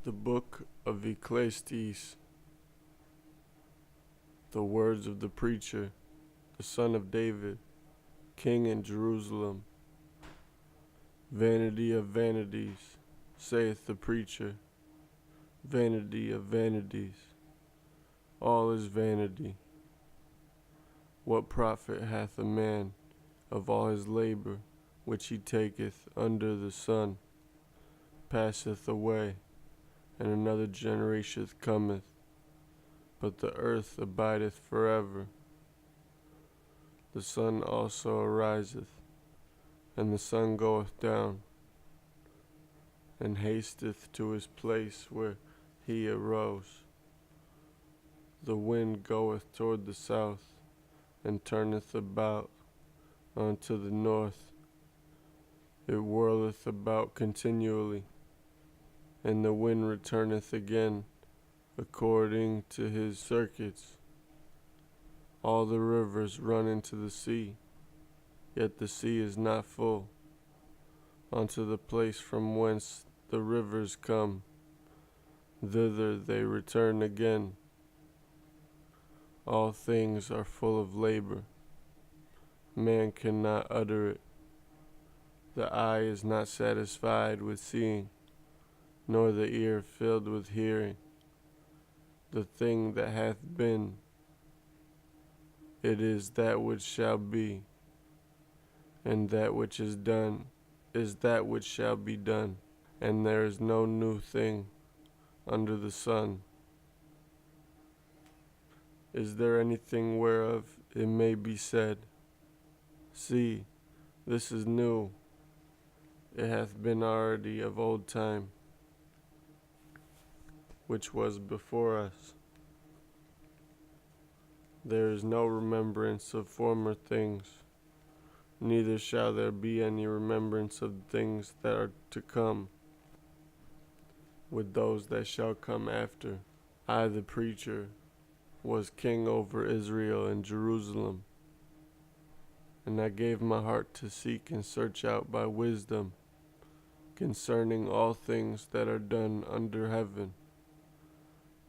The book of Ecclesiastes, the words of the preacher, the son of David, king in Jerusalem. Vanity of vanities, saith the preacher, vanity of vanities, all is vanity. What profit hath a man of all his labor which he taketh under the sun? Passeth away, and another generation cometh, but the earth abideth forever. The sun also ariseth, and the sun goeth down, and hasteth to his place where he arose. The wind goeth toward the south, and turneth about unto the north. It whirleth about continually, and the wind returneth again according to his circuits. All the rivers run into the sea, yet the sea is not full. Unto the place from whence the rivers come, thither they return again. All things are full of labor. Man cannot utter it. The eye is not satisfied with seeing, nor the ear filled with hearing. The thing that hath been, it is that which shall be, and that which is done is that which shall be done, and there is no new thing under the sun. Is there anything whereof it may be said, See, this is new, it hath been already of old time, which was before us? There is no remembrance of former things, neither shall there be any remembrance of things that are to come with those that shall come after. I, the preacher, was king over Israel and Jerusalem, and I gave my heart to seek and search out by wisdom concerning all things that are done under heaven.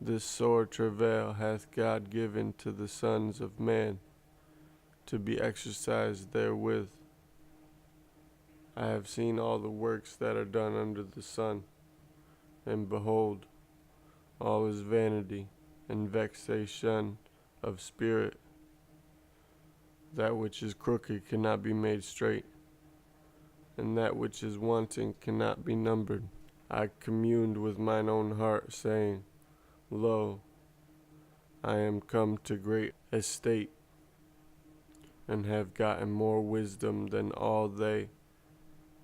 This sore travail hath God given to the sons of man, to be exercised therewith. I have seen all the works that are done under the sun, and behold, all is vanity and vexation of spirit. That which is crooked cannot be made straight, and that which is wanting cannot be numbered. I communed with mine own heart, saying, Lo, I am come to great estate, and have gotten more wisdom than all they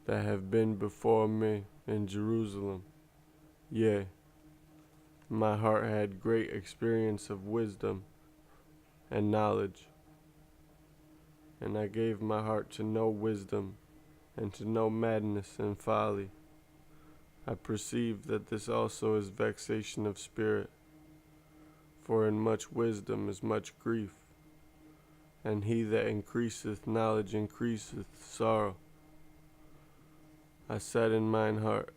that have been before me in Jerusalem. Yea, my heart had great experience of wisdom and knowledge, and I gave my heart to know wisdom and to know madness and folly. I perceive that this also is vexation of spirit, for in much wisdom is much grief, and he that increaseth knowledge increaseth sorrow. I said in mine heart,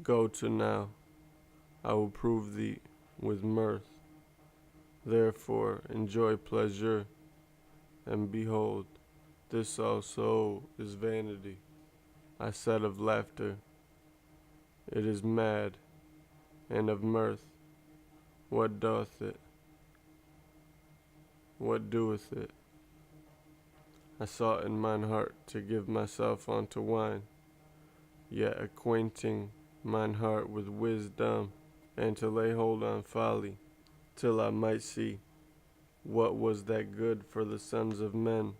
Go to now, I will prove thee with mirth. Therefore enjoy pleasure, and behold, this also is vanity. I said of laughter, It is mad, and of mirth, what doth it? What doeth it? I sought in mine heart to give myself unto wine, yet acquainting mine heart with wisdom, and to lay hold on folly, till I might see what was that good for the sons of men,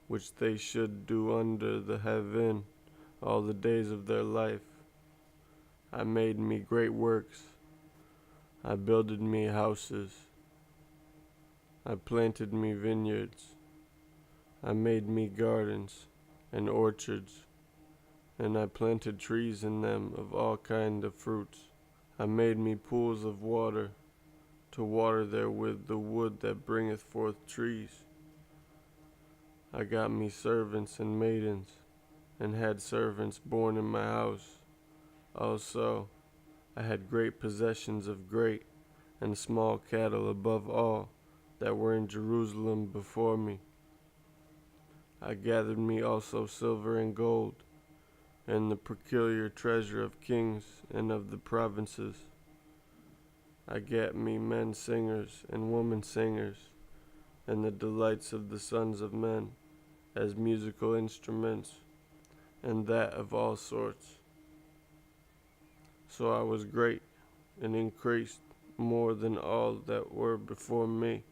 which they should do under the heaven all the days of their life. I made me great works, I builded me houses, I planted me vineyards, I made me gardens and orchards, and I planted trees in them of all kind of fruits. I made me pools of water, to water therewith the wood that bringeth forth trees. I got me servants and maidens, and had servants born in my house. Also I had great possessions of great and small cattle above all that were in Jerusalem before me. I gathered me also silver and gold, and the peculiar treasure of kings and of the provinces. I gat me men singers and women singers, and the delights of the sons of men, as musical instruments, and that of all sorts. So I was great, and increased more than all that were before me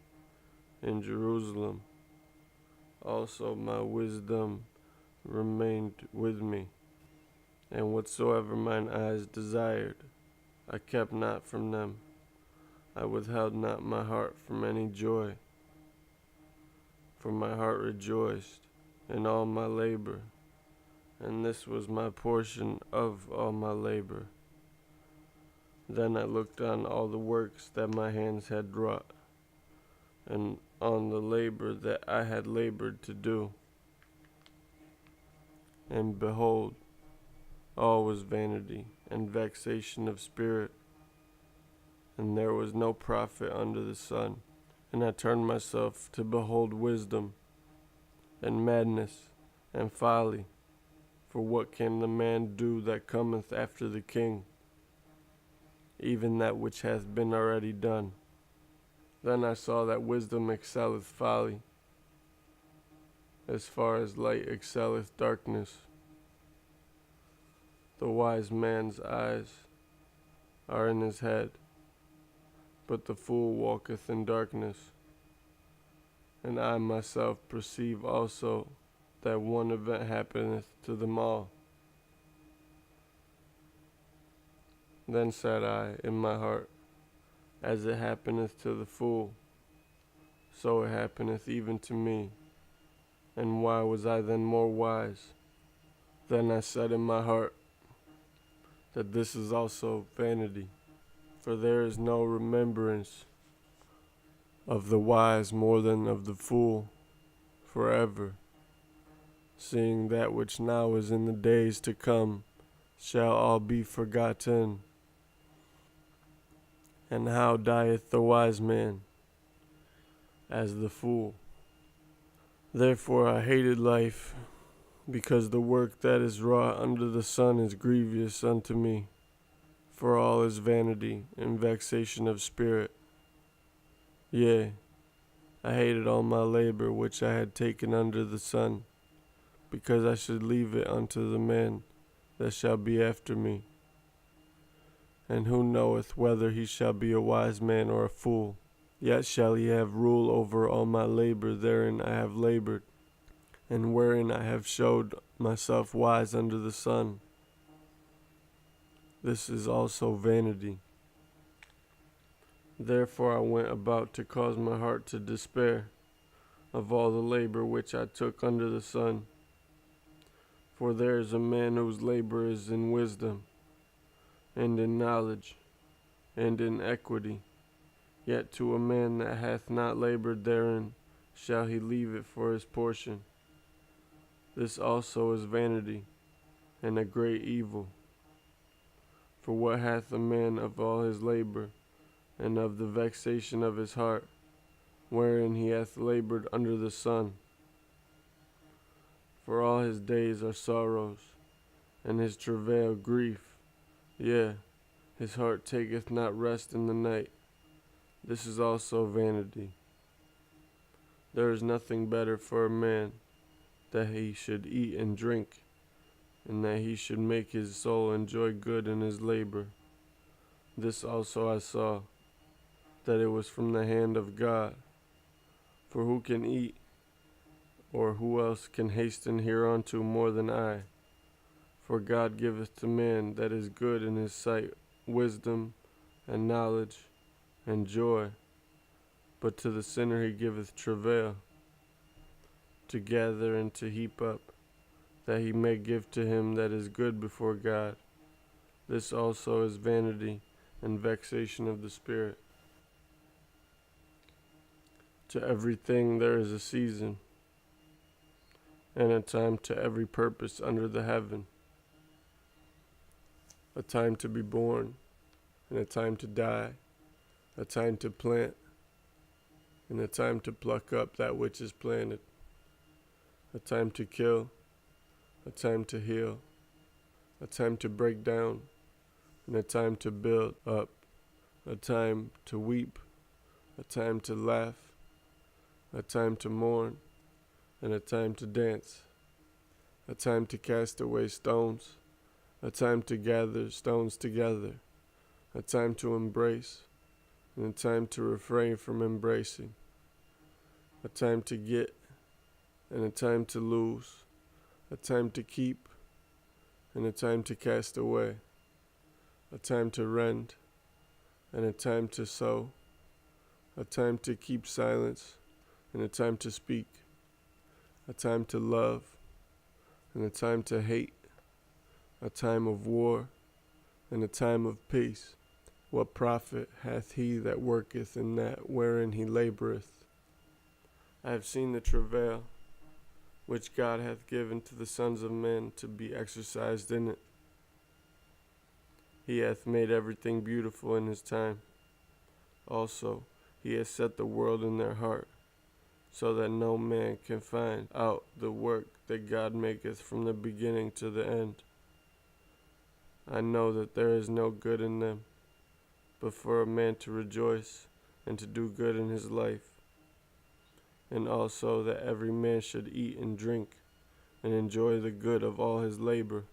in Jerusalem. Also my wisdom remained with me, and whatsoever mine eyes desired, I kept not from them. I withheld not my heart from any joy, for my heart rejoiced in all my labor, and this was my portion of all my labor. Then I looked on all the works that my hands had wrought, and on the labor that I had labored to do. And behold, all was vanity and vexation of spirit, and there was no profit under the sun. And I turned myself to behold wisdom, and madness, and folly. For what can the man do that cometh after the king? Even that which hath been already done. Then I saw that wisdom excelleth folly, as far as light excelleth darkness. The wise man's eyes are in his head, but the fool walketh in darkness. And I myself perceive also that one event happeneth to them all. Then said I in my heart, as it happeneth to the fool, so it happeneth even to me. And why was I then more wise? Then I said in my heart, that this is also vanity, for there is no remembrance of the wise more than of the fool forever, seeing that which now is in the days to come shall all be forgotten. And how dieth the wise man? As the fool. Therefore I hated life, because the work that is wrought under the sun is grievous unto me, for all is vanity and vexation of spirit. Yea, I hated all my labor which I had taken under the sun, because I should leave it unto the man that shall be after me. And who knoweth whether he shall be a wise man or a fool? Yet shall he have rule over all my labor therein I have labored, and wherein I have showed myself wise under the sun. This is also vanity. Therefore I went about to cause my heart to despair of all the labor which I took under the sun. For there is a man whose labor is in wisdom, and in knowledge, and in equity. Yet to a man that hath not labored therein shall he leave it for his portion. This also is vanity, and a great evil. For what hath a man of all his labor, and of the vexation of his heart, wherein he hath labored under the sun? For all his days are sorrows, and his travail grief. Yea, his heart taketh not rest in the night. This is also vanity. There is nothing better for a man that he should eat and drink, and that he should make his soul enjoy good in his labor. This also I saw, that it was from the hand of God. For who can eat, or who else can hasten hereunto more than I? For God giveth to man that is good in his sight wisdom, and knowledge, and joy. But to the sinner he giveth travail, to gather and to heap up, that he may give to him that is good before God. This also is vanity and vexation of the spirit. To everything there is a season, and a time to every purpose under the heaven, a time to be born, and a time to die, a time to plant, and a time to pluck up that which is planted, a time to kill, a time to heal, a time to break down, and a time to build up, a time to weep, a time to laugh, a time to mourn, and a time to dance, a time to cast away stones, a time to gather stones together, a time to embrace, and a time to refrain from embracing, a time to get, and a time to lose, a time to keep, and a time to cast away, a time to rend, and a time to sow, a time to keep silence, and a time to speak, a time to love, and a time to hate, a time of war, and a time of peace. What profit hath he that worketh in that wherein he laboureth? I have seen the travail which God hath given to the sons of men to be exercised in it. He hath made everything beautiful in his time. Also, he has set the world in their heart, so that no man can find out the work that God maketh from the beginning to the end. I know that there is no good in them, but for a man to rejoice and to do good in his life, and also that every man should eat and drink and enjoy the good of all his labor.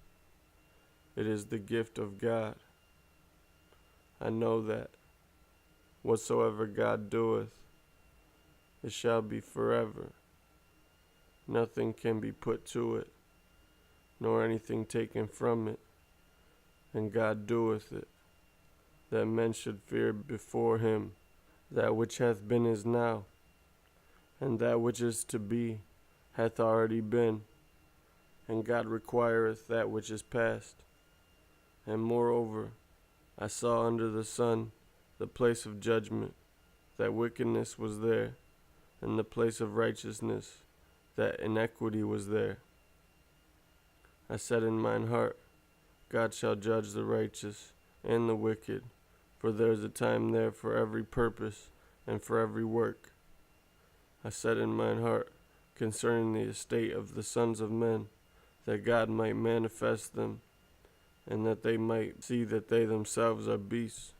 It is the gift of God. I know that whatsoever God doeth, it shall be forever. Nothing can be put to it, nor anything taken from it. And God doeth it, that men should fear before him. That which hath been is now, and that which is to be hath already been. And God requireth that which is past. And moreover, I saw under the sun the place of judgment, that wickedness was there, and the place of righteousness, that iniquity was there. I said in mine heart, God shall judge the righteous and the wicked, for there is a time there for every purpose and for every work. I said in mine heart concerning the estate of the sons of men, that God might manifest them, and that they might see that they themselves are beasts.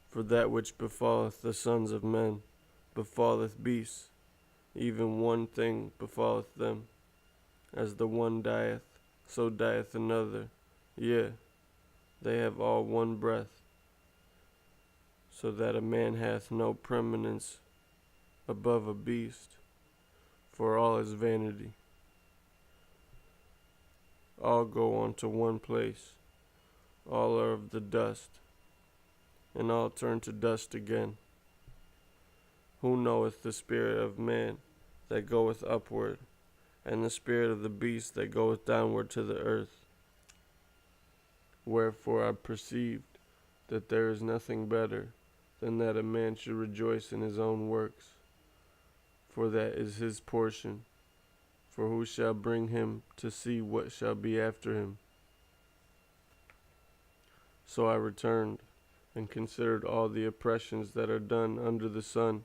For that which befalleth the sons of men befalleth beasts, even one thing befalleth them. As the one dieth, so dieth another. Yea, they have all one breath, so that a man hath no preeminence above a beast, for all is vanity. All go unto one place, all are of the dust, and all turn to dust again. Who knoweth the spirit of man that goeth upward, and the spirit of the beast that goeth downward to the earth? Wherefore I perceived that there is nothing better than that a man should rejoice in his own works, for that is his portion. For who shall bring him to see what shall be after him? So I returned and considered all the oppressions that are done under the sun,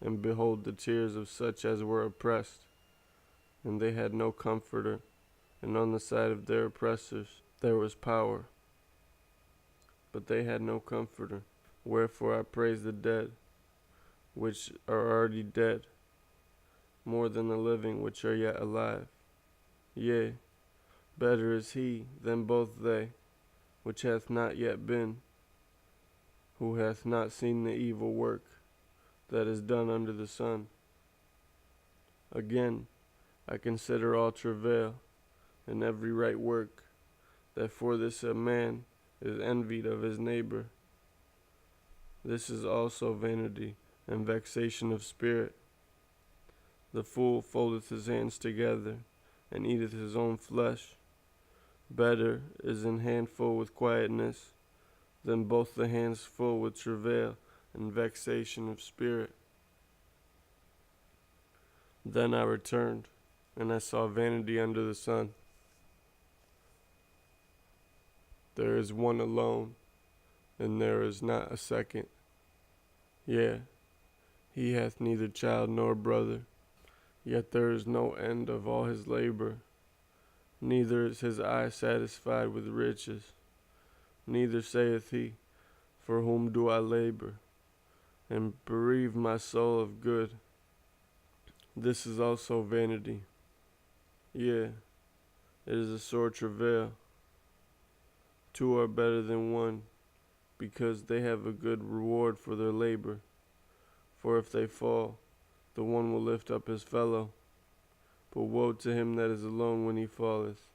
and behold the tears of such as were oppressed, and they had no comforter, and on the side of their oppressors there was power, but they had no comforter. Wherefore I praise the dead, which are already dead, more than the living which are yet alive. Yea, better is he than both they, which hath not yet been, who hath not seen the evil work that is done under the sun. Again, I consider all travail and every right work, that for this a man is envied of his neighbor. This is also vanity and vexation of spirit. The fool foldeth his hands together, and eateth his own flesh. Better is an handful with quietness, than both the hands full with travail and vexation of spirit. Then I returned, and I saw vanity under the sun. There is one alone, and there is not a second. Yea, he hath neither child nor brother, yet there is no end of all his labor. Neither is his eye satisfied with riches. Neither saith he, for whom do I labor, and bereave my soul of good? This is also vanity. Yea, it is a sore travail. Two are better than one, because they have a good reward for their labor. For if they fall, the one will lift up his fellow. But woe to him that is alone when he falleth,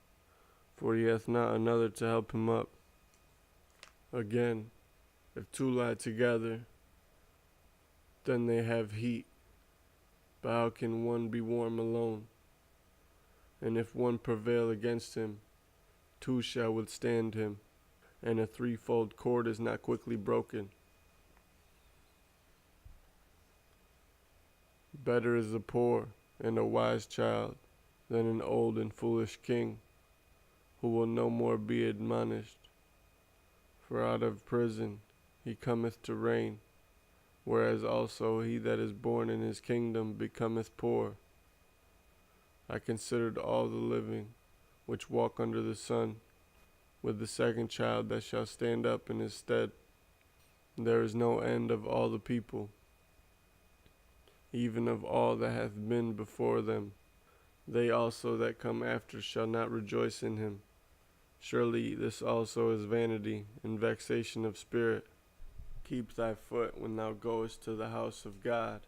for he hath not another to help him up. Again, if two lie together, then they have heat. But how can one be warm alone? And if one prevail against him, two shall withstand him, and a threefold cord is not quickly broken. Better is a poor and a wise child than an old and foolish king, who will no more be admonished. For out of prison he cometh to reign, whereas also he that is born in his kingdom becometh poor. I considered all the living which walk under the sun, with the second child that shall stand up in his stead. There is no end of all the people, even of all that hath been before them. They also that come after shall not rejoice in him. Surely this also is vanity and vexation of spirit. Keep thy foot when thou goest to the house of God,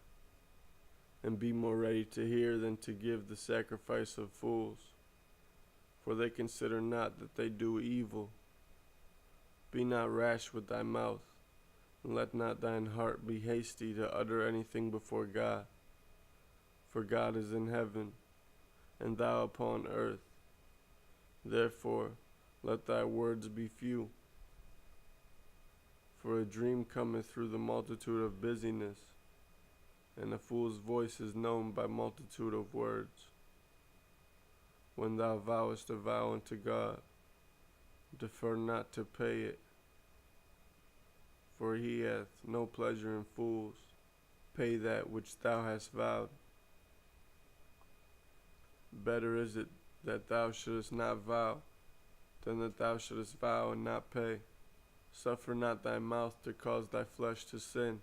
and be more ready to hear than to give the sacrifice of fools. For they consider not that they do evil. Be not rash with thy mouth, and let not thine heart be hasty to utter anything before God. For God is in heaven, and thou upon earth. Therefore let thy words be few. For a dream cometh through the multitude of busyness, and a fool's voice is known by multitude of words. When thou vowest a vow unto God, defer not to pay it, for he hath no pleasure in fools. Pay that which thou hast vowed. Better is it that thou shouldest not vow, than that thou shouldest vow and not pay. Suffer not thy mouth to cause thy flesh to sin.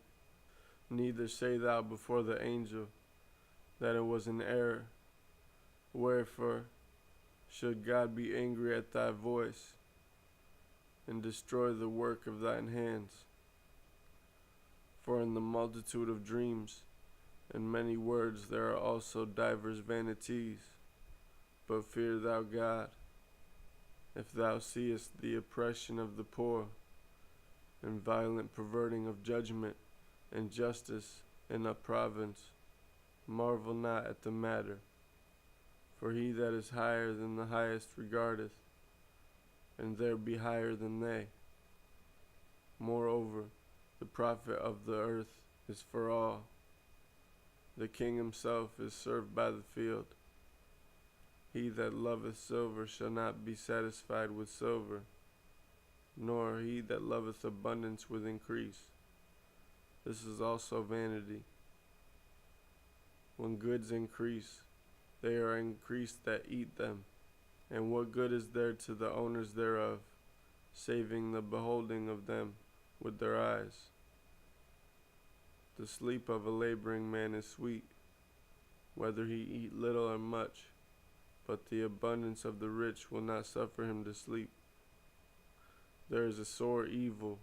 Neither say thou before the angel that it was an error. Wherefore should God be angry at thy voice, and destroy the work of thine hands? For in the multitude of dreams and many words there are also divers vanities. But fear thou God, if thou seest the oppression of the poor, and violent perverting of judgment, and justice in a province. Marvel not at the matter, for he that is higher than the highest regardeth, and there be higher than they. Moreover, the profit of the earth is for all. The king himself is served by the field. He that loveth silver shall not be satisfied with silver, nor he that loveth abundance with increase. This is also vanity. When goods increase, they are increased that eat them. And what good is there to the owners thereof, saving the beholding of them with their eyes? The sleep of a laboring man is sweet, whether he eat little or much, but the abundance of the rich will not suffer him to sleep. There is a sore evil,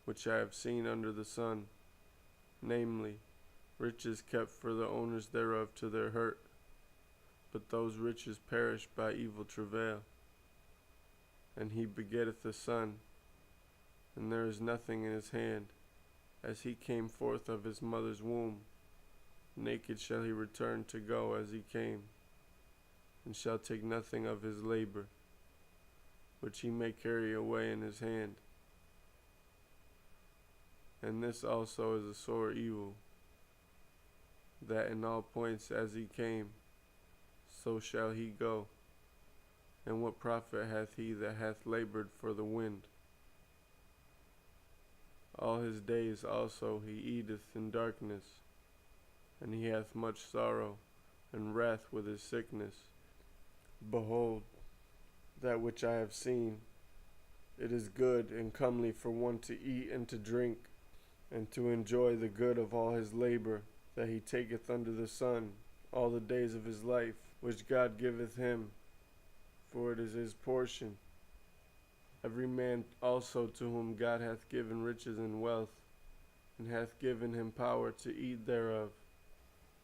which I have seen under the sun, namely, riches kept for the owners thereof to their hurt, but those riches perish by evil travail. And he begetteth a son, and there is nothing in his hand, as he came forth of his mother's womb. Naked shall he return to go as he came, and shall take nothing of his labor, which he may carry away in his hand. And this also is a sore evil, that in all points as he came, so shall he go. And what profit hath he that hath labored for the wind? All his days also he eateth in darkness, and he hath much sorrow and wrath with his sickness. Behold, that which I have seen, it is good and comely for one to eat and to drink, and to enjoy the good of all his labor that he taketh under the sun all the days of his life, which God giveth him, for it is his portion. Every man also to whom God hath given riches and wealth, and hath given him power to eat thereof,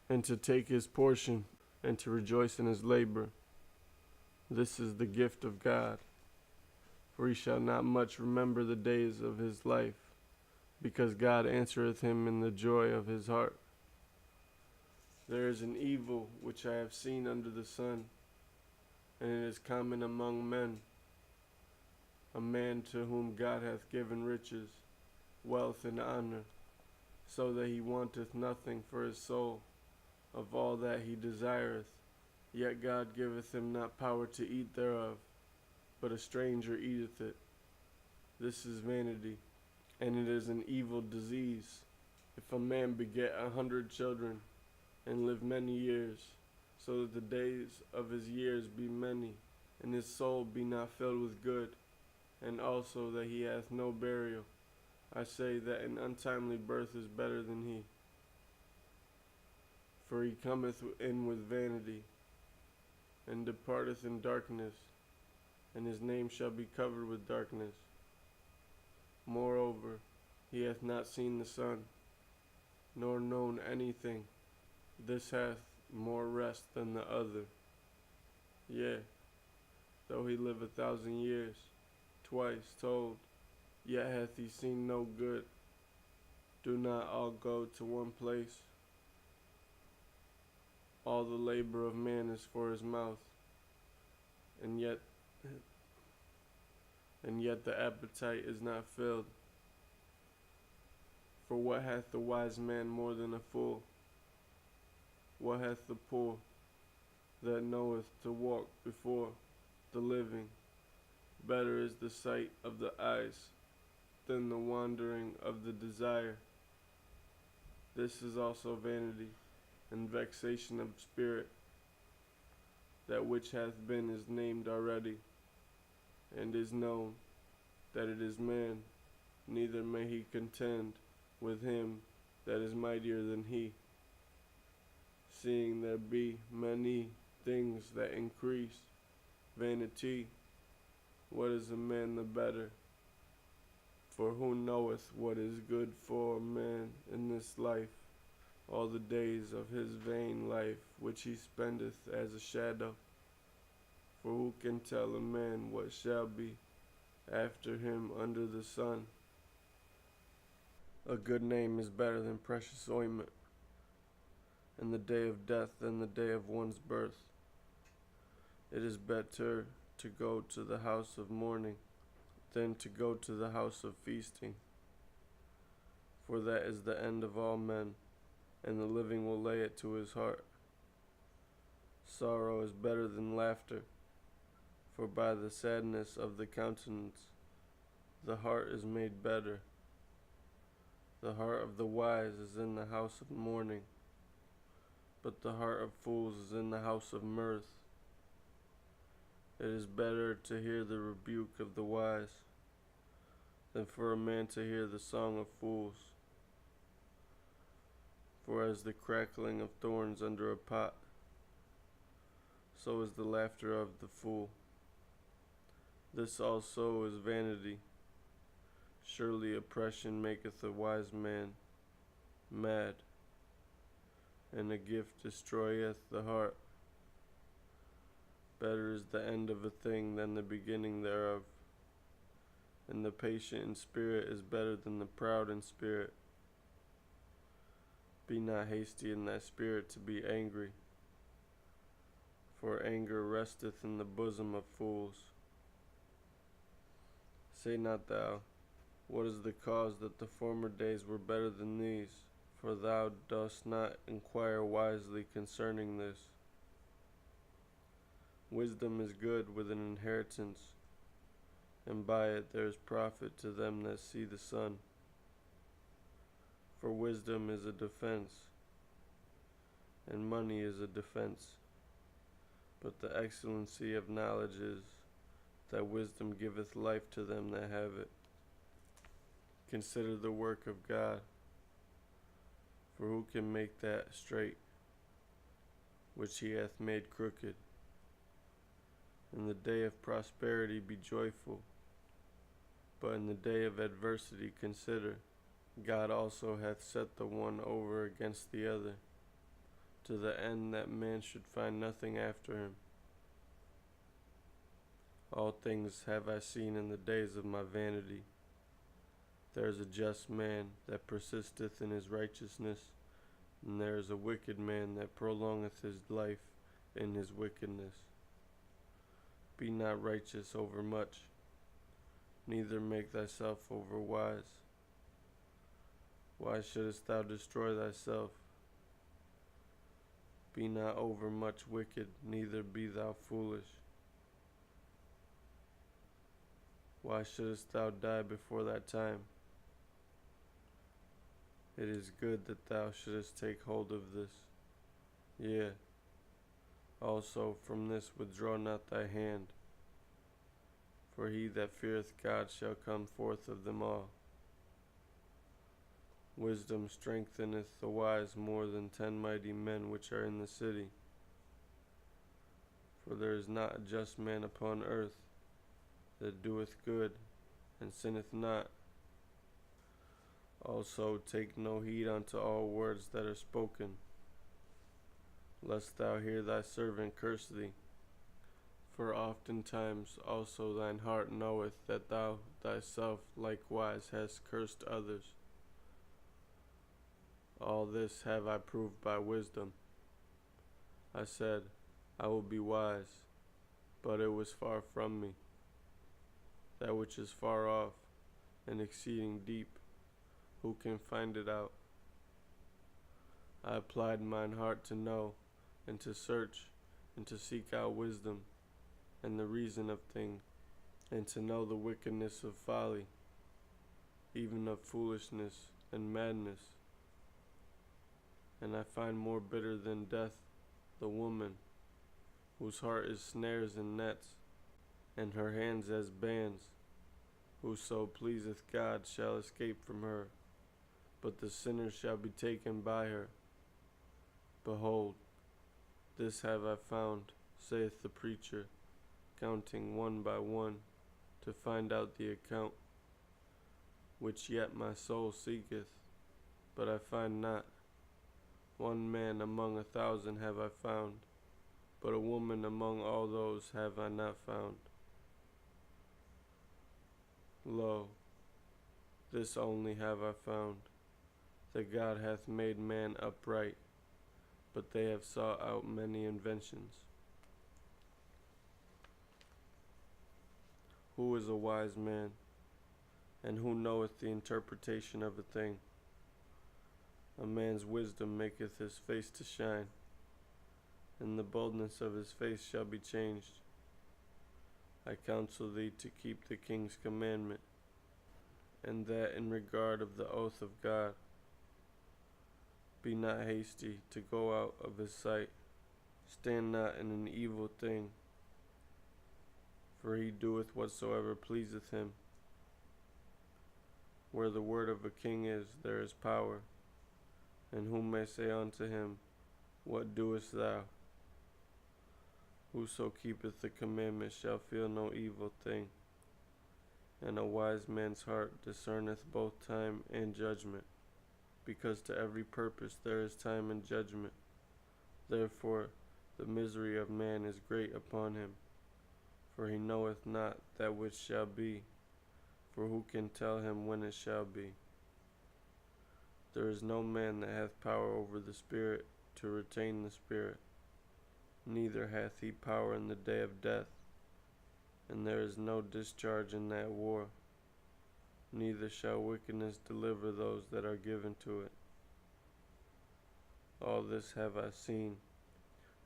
and to take his portion, and to rejoice in his labor. This is the gift of God. For he shall not much remember the days of his life, because God answereth him in the joy of his heart. There is an evil which I have seen under the sun, and it is common among men, a man to whom God hath given riches, wealth, and honor, so that he wanteth nothing for his soul of all that he desireth, yet God giveth him not power to eat thereof, but a stranger eateth it. This is vanity, and it is an evil disease. If a man beget 100 children, and live many years, so that the days of his years be many, and his soul be not filled with good, and also that he hath no burial, I say that an untimely birth is better than he. For he cometh in with vanity, and departeth in darkness, and his name shall be covered with darkness. Moreover, he hath not seen the sun, nor known anything. This hath more rest than the other. Yea, though he live 1,000 years, twice told, yet hath he seen no good. Do not all go to one place? All the labor of man is for his mouth, and yet the appetite is not filled. For what hath the wise man more than a fool? What hath the poor that knoweth to walk before the living? Better is the sight of the eyes than the wandering of the desire. This is also vanity and vexation of spirit. That which hath been is named already, and is known that it is man, neither may he contend with him that is mightier than he. Seeing there be many things that increase vanity, what is a man the better? For who knoweth what is good for a man in this life, all the days of his vain life which he spendeth as a shadow? For who can tell a man what shall be after him under the sun? A good name is better than precious ointment, and the day of death than the day of one's birth. It is better to go to the house of mourning than to go to the house of feasting. For that is the end of all men, and the living will lay it to his heart. Sorrow is better than laughter, for by the sadness of the countenance the heart is made better. The heart of the wise is in the house of mourning, but the heart of fools is in the house of mirth. It is better to hear the rebuke of the wise than for a man to hear the song of fools. For as the crackling of thorns under a pot, so is the laughter of the fool. This also is vanity. Surely oppression maketh a wise man mad, and a gift destroyeth the heart. Better is the end of a thing than the beginning thereof, and the patient in spirit is better than the proud in spirit. Be not hasty in thy spirit to be angry, for anger resteth in the bosom of fools. Say not thou, what is the cause that the former days were better than these? For thou dost not inquire wisely concerning this. Wisdom is good with an inheritance, and by it there is profit to them that see the sun. For wisdom is a defense, and money is a defense. But the excellency of knowledge is that wisdom giveth life to them that have it. Consider the work of God, for who can make that straight which he hath made crooked? In the day of prosperity be joyful, but in the day of adversity consider, God also hath set the one over against the other, to the end that man should find nothing after him. All things have I seen in the days of my vanity. There is a just man that persisteth in his righteousness, and there is a wicked man that prolongeth his life in his wickedness. Be not righteous over much, neither make thyself over wise. Why shouldest thou destroy thyself? Be not over much wicked, neither be thou foolish. Why shouldest thou die before thy time? It is good that thou shouldest take hold of this. Yea, also from this withdraw not thy hand, for he that feareth God shall come forth of them all. Wisdom strengtheneth the wise more than 10 mighty men which are in the city. For there is not a just man upon earth that doeth good and sinneth not. Also take no heed unto all words that are spoken, lest thou hear thy servant curse thee. For oftentimes also thine heart knoweth that thou thyself likewise hast cursed others. All this have I proved by wisdom. I said, I will be wise, but it was far from me. That which is far off and exceeding deep, who can find it out? I applied mine heart to know, and to search, and to seek out wisdom, and the reason of things, and to know the wickedness of folly, even of foolishness and madness. And I find more bitter than death the woman, whose heart is snares and nets, and her hands as bands. Whoso pleaseth God shall escape from her, but the sinner shall be taken by her. Behold, this have I found, saith the preacher, counting one by one, to find out the account, which yet my soul seeketh, but I find not. One man among 1,000 have I found, but a woman among all those have I not found. Lo, this only have I found, that God hath made man upright, but they have sought out many inventions. Who is a wise man, and who knoweth the interpretation of a thing? A man's wisdom maketh his face to shine, and the boldness of his face shall be changed. I counsel thee to keep the king's commandment, and that in regard of the oath of God. Be not hasty to go out of his sight. Stand not in an evil thing, for he doeth whatsoever pleaseth him. Where the word of a king is, there is power. And who may say unto him, What doest thou? Whoso keepeth the commandment shall feel no evil thing. And a wise man's heart discerneth both time and judgment, because to every purpose there is time and judgment. Therefore the misery of man is great upon him, for he knoweth not that which shall be, for who can tell him when it shall be? There is no man that hath power over the Spirit to retain the Spirit, neither hath he power in the day of death, and there is no discharge in that war, neither shall wickedness deliver those that are given to it. All this have I seen,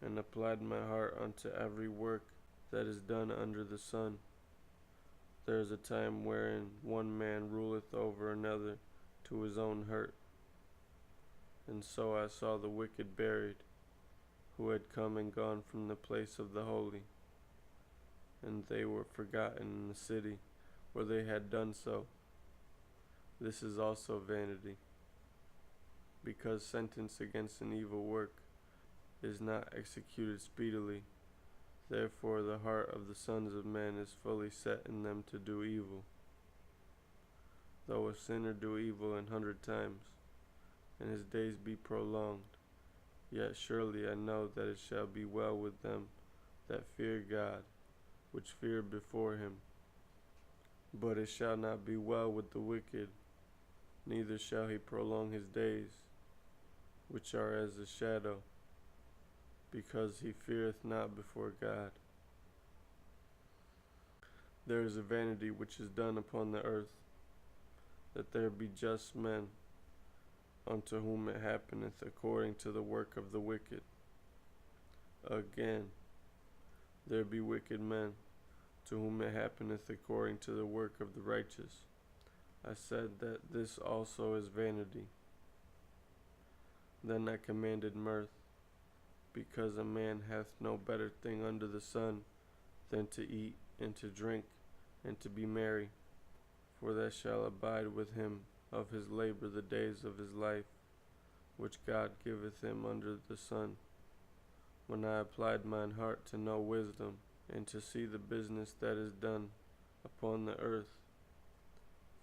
and applied my heart unto every work that is done under the sun. There is a time wherein one man ruleth over another to his own hurt. And so I saw the wicked buried, who had come and gone from the place of the holy, and they were forgotten in the city where they had done so. This is also vanity, because sentence against an evil work is not executed speedily. Therefore the heart of the sons of men is fully set in them to do evil. Though a sinner do evil 100 times, and his days be prolonged, yet surely I know that it shall be well with them that fear God, which fear before him. But it shall not be well with the wicked, neither shall he prolong his days, which are as a shadow, because he feareth not before God. There is a vanity which is done upon the earth, that there be just men, unto whom it happeneth according to the work of the wicked. Again, there be wicked men, to whom it happeneth according to the work of the righteous. I said that this also is vanity. Then I commanded mirth, because a man hath no better thing under the sun than to eat and to drink and to be merry, for that shall abide with him of his labor the days of his life, which God giveth him under the sun. When I applied mine heart to know wisdom, and to see the business that is done upon the earth,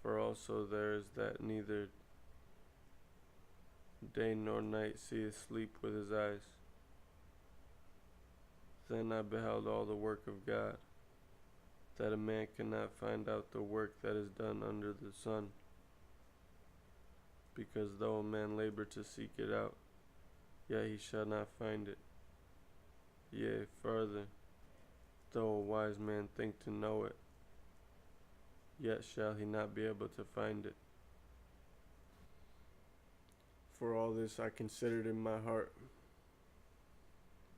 for also there is that neither day nor night seeth sleep with his eyes. Then I beheld all the work of God, that a man cannot find out the work that is done under the sun, because though a man labor to seek it out, yet he shall not find it. Yea, farther, though a wise man think to know it, yet shall he not be able to find it. For all this I considered in my heart,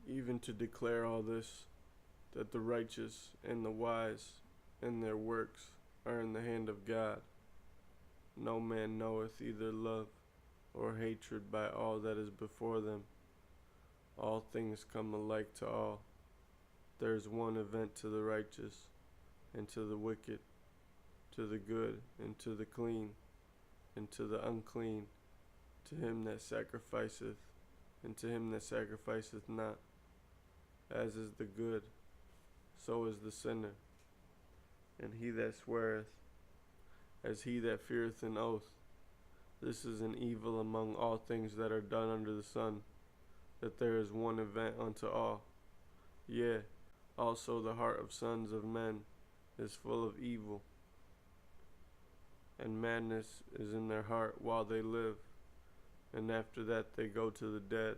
even to declare all this, that the righteous and the wise and their works are in the hand of God. No man knoweth either love or hatred by all that is before them. All things come alike to all. There is one event to the righteous, and to the wicked, to the good, and to the clean, and to the unclean, to him that sacrificeth, and to him that sacrificeth not. As is the good, so is the sinner, and he that sweareth, as he that feareth an oath. This is an evil among all things that are done under the sun, that there is one event unto all. Yea, also the heart of sons of men is full of evil, and madness is in their heart while they live, and after that they go to the dead.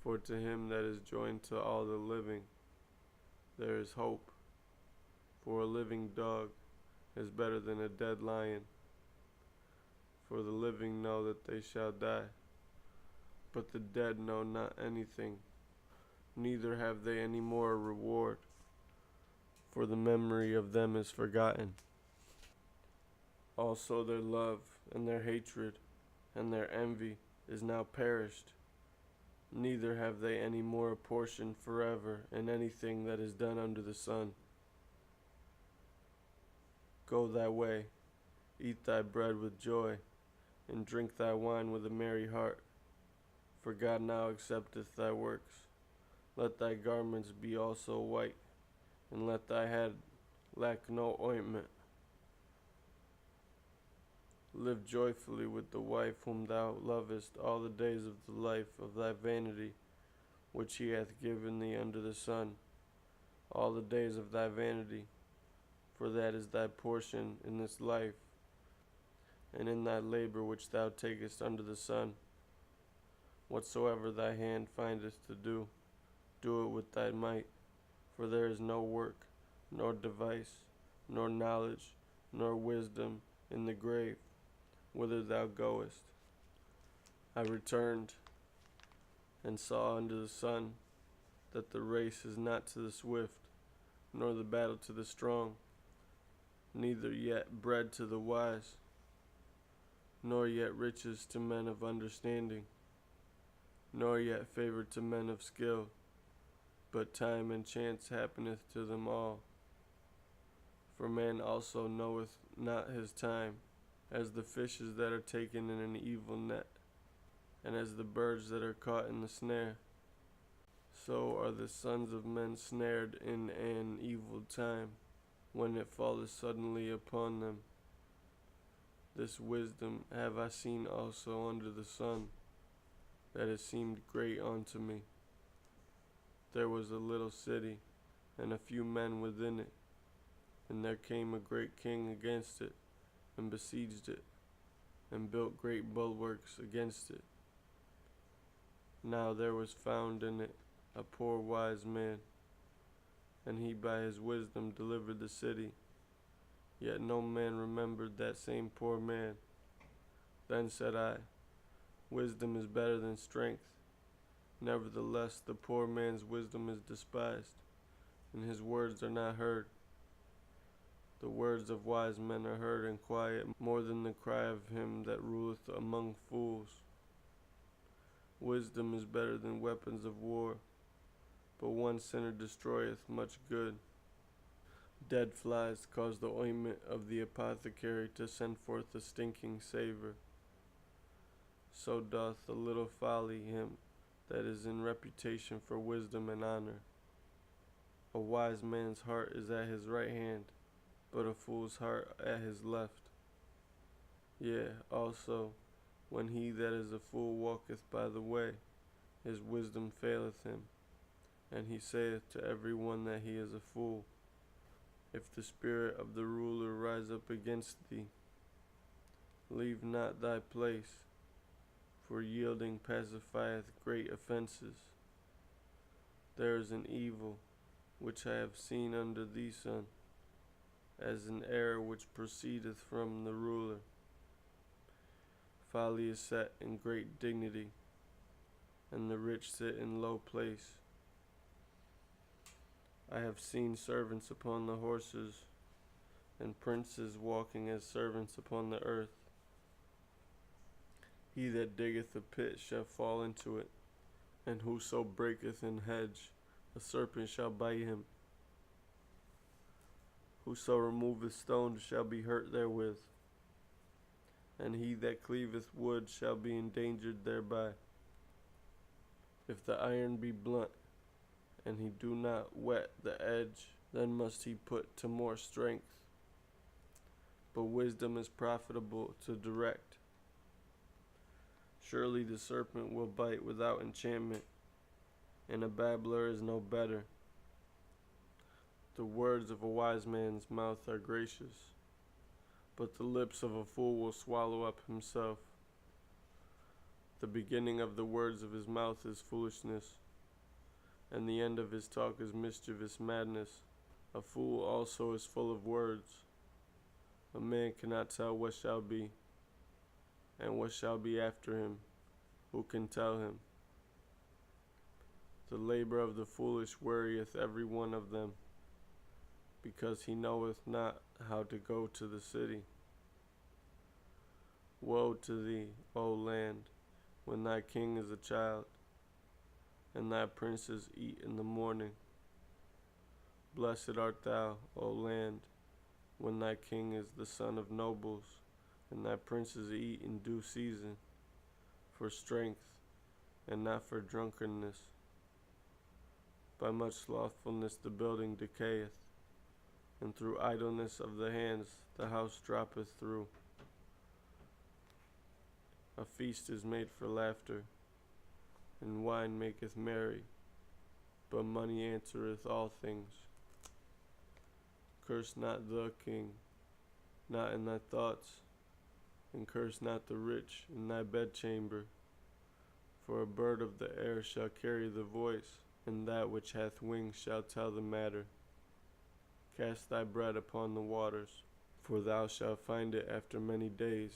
For to him that is joined to all the living, there is hope. For a living dog is better than a dead lion. For the living know that they shall die, but the dead know not anything, neither have they any more a reward, for the memory of them is forgotten. Also their love and their hatred and their envy is now perished, neither have they any more a portion forever in anything that is done under the sun. Go thy way, eat thy bread with joy, and drink thy wine with a merry heart, for God now accepteth thy works. Let thy garments be also white, and let thy head lack no ointment. Live joyfully with the wife whom thou lovest all the days of the life of thy vanity, which he hath given thee under the sun, all the days of thy vanity, for that is thy portion in this life, and in thy labor which thou takest under the sun. Whatsoever thy hand findeth to do, do it with thy might, for there is no work, nor device, nor knowledge, nor wisdom in the grave, whither thou goest. I returned, and saw under the sun that the race is not to the swift, nor the battle to the strong, neither yet bread to the wise, nor yet riches to men of understanding, nor yet favor to men of skill, but time and chance happeneth to them all. For man also knoweth not his time, as the fishes that are taken in an evil net, and as the birds that are caught in the snare. So are the sons of men snared in an evil time, when it falleth suddenly upon them. This wisdom have I seen also under the sun, that it seemed great unto me. There was a little city, and a few men within it, and there came a great king against it, and besieged it, and built great bulwarks against it. Now there was found in it a poor wise man, and he by his wisdom delivered the city. Yet no man remembered that same poor man. Then said I, Wisdom is better than strength. Nevertheless, the poor man's wisdom is despised, and his words are not heard. The words of wise men are heard in quiet, more than the cry of him that ruleth among fools. Wisdom is better than weapons of war, but one sinner destroyeth much good. Dead flies cause the ointment of the apothecary to send forth a stinking savor. So doth a little folly him that is in reputation for wisdom and honor. A wise man's heart is at his right hand, but a fool's heart at his left. Yea, also, when he that is a fool walketh by the way, his wisdom faileth him, and he saith to every one that he is a fool. If the spirit of the ruler rise up against thee, leave not thy place, for yielding pacifieth great offenses. There is an evil which I have seen under the sun, as an error which proceedeth from the ruler. Folly is set in great dignity, and the rich sit in low place. I have seen servants upon the horses, and princes walking as servants upon the earth. He that diggeth a pit shall fall into it, and whoso breaketh an hedge, a serpent shall bite him. Whoso removeth stones shall be hurt therewith, and he that cleaveth wood shall be endangered thereby. If the iron be blunt, and he do not whet the edge, then must he put to more strength. But wisdom is profitable to direct. Surely the serpent will bite without enchantment, and a babbler is no better. The words of a wise man's mouth are gracious, but the lips of a fool will swallow up himself. The beginning of the words of his mouth is foolishness, and the end of his talk is mischievous madness. A fool also is full of words. A man cannot tell what shall be, and what shall be after him. Who can tell him? The labor of the foolish worrieth every one of them, because he knoweth not how to go to the city. Woe to thee, O land, when thy king is a child, and thy princes eat in the morning. Blessed art thou, O land, when thy king is the son of nobles, and thy princes eat in due season, for strength, and not for drunkenness. By much slothfulness the building decayeth, and through idleness of the hands the house droppeth through. A feast is made for laughter, and wine maketh merry, but money answereth all things. Curse not the king, not in thy thoughts, and curse not the rich in thy bedchamber. For a bird of the air shall carry the voice, and that which hath wings shall tell the matter. Cast thy bread upon the waters, for thou shalt find it after many days.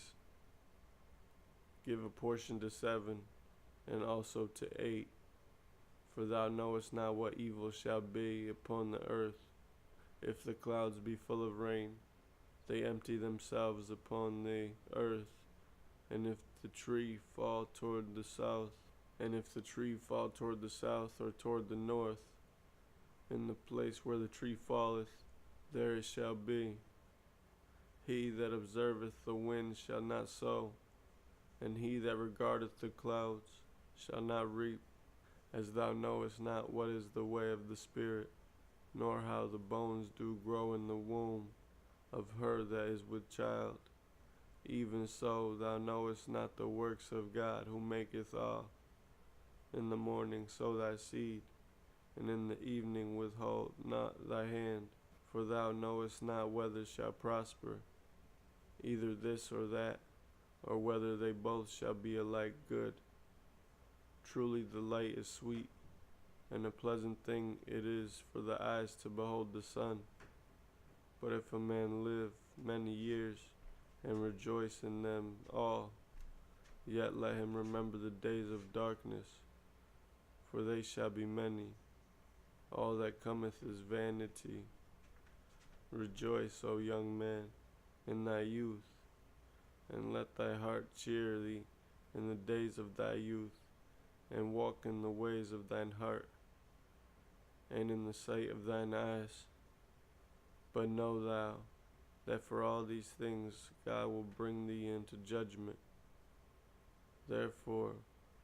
Give a portion to 7, and also to 8, for thou knowest not what evil shall be upon the earth. If the clouds be full of rain, they empty themselves upon the earth. And if the tree fall toward the south, and if the tree fall toward the south or toward the north, in the place where the tree falleth, there it shall be. He that observeth the wind shall not sow, and he that regardeth the clouds shall not reap. As thou knowest not what is the way of the Spirit, nor how the bones do grow in the womb of her that is with child, even so thou knowest not the works of God who maketh all. In the morning sow thy seed, and in the evening withhold not thy hand, for thou knowest not whether shall prosper, either this or that, or whether they both shall be alike good. Truly the light is sweet, and a pleasant thing it is for the eyes to behold the sun. But if a man live many years, and rejoice in them all, yet let him remember the days of darkness, for they shall be many. All that cometh is vanity. Rejoice, O young man, in thy youth, and let thy heart cheer thee in the days of thy youth, and walk in the ways of thine heart, and in the sight of thine eyes. But know thou that for all these things God will bring thee into judgment. Therefore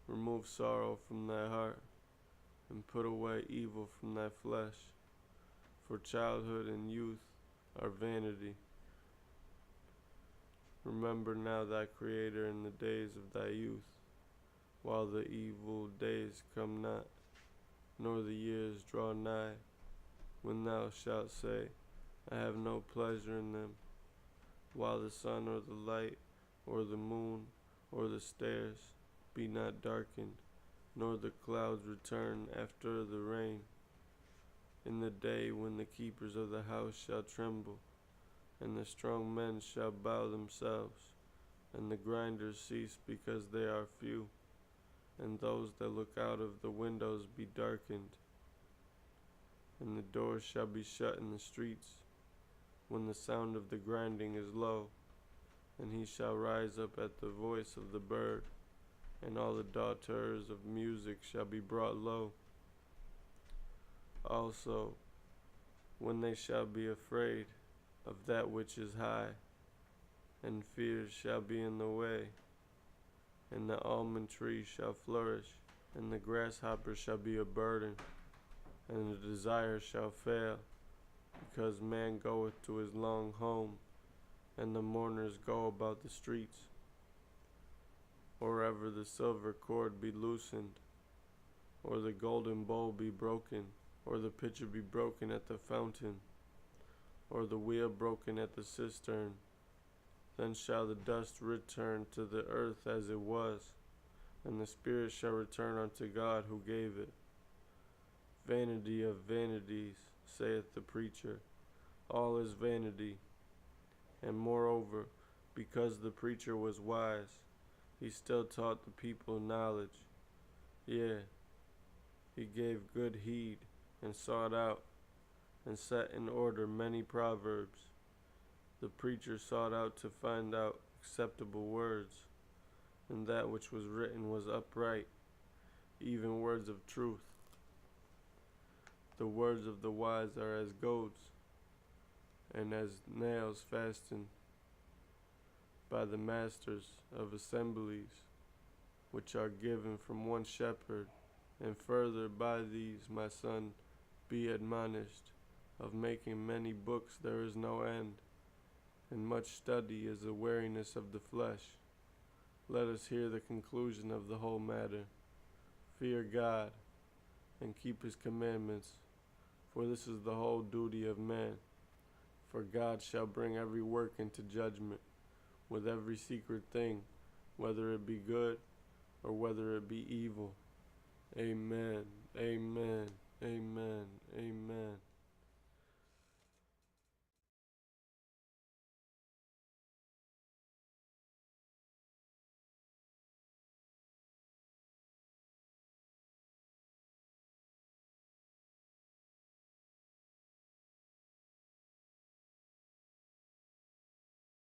remove sorrow from thy heart, and put away evil from thy flesh, for childhood and youth are vanity. Remember now thy Creator in the days of thy youth, while the evil days come not, nor the years draw nigh, when thou shalt say, I have no pleasure in them, while the sun or the light, or the moon, or the stars be not darkened, nor the clouds return after the rain. In the day when the keepers of the house shall tremble, and the strong men shall bow themselves, and the grinders cease because they are few, and those that look out of the windows be darkened, and the doors shall be shut in the streets, when the sound of the grinding is low, and he shall rise up at the voice of the bird, and all the daughters of music shall be brought low. Also, when they shall be afraid of that which is high, and fear shall be in the way, and the almond tree shall flourish, and the grasshopper shall be a burden, and the desire shall fail, because man goeth to his long home, and the mourners go about the streets. Or ever the silver cord be loosened, or the golden bowl be broken, or the pitcher be broken at the fountain, or the wheel broken at the cistern, then shall the dust return to the earth as it was, and the spirit shall return unto God who gave it. Vanity of vanities, saith the preacher, all is vanity. And moreover, because the preacher was wise, he still taught the people knowledge. Yea, he gave good heed, and sought out, and set in order many proverbs. The preacher sought out to find out acceptable words, and that which was written was upright, even words of truth. The words of the wise are as goads, and as nails fastened by the masters of assemblies, which are given from one shepherd. And further by these, my son, be admonished. Of making many books there is no end, and much study is a weariness of the flesh. Let us hear the conclusion of the whole matter. Fear God, and keep his commandments, for this is the whole duty of man. For God shall bring every work into judgment, with every secret thing, whether it be good or whether it be evil. Amen, amen, amen, amen.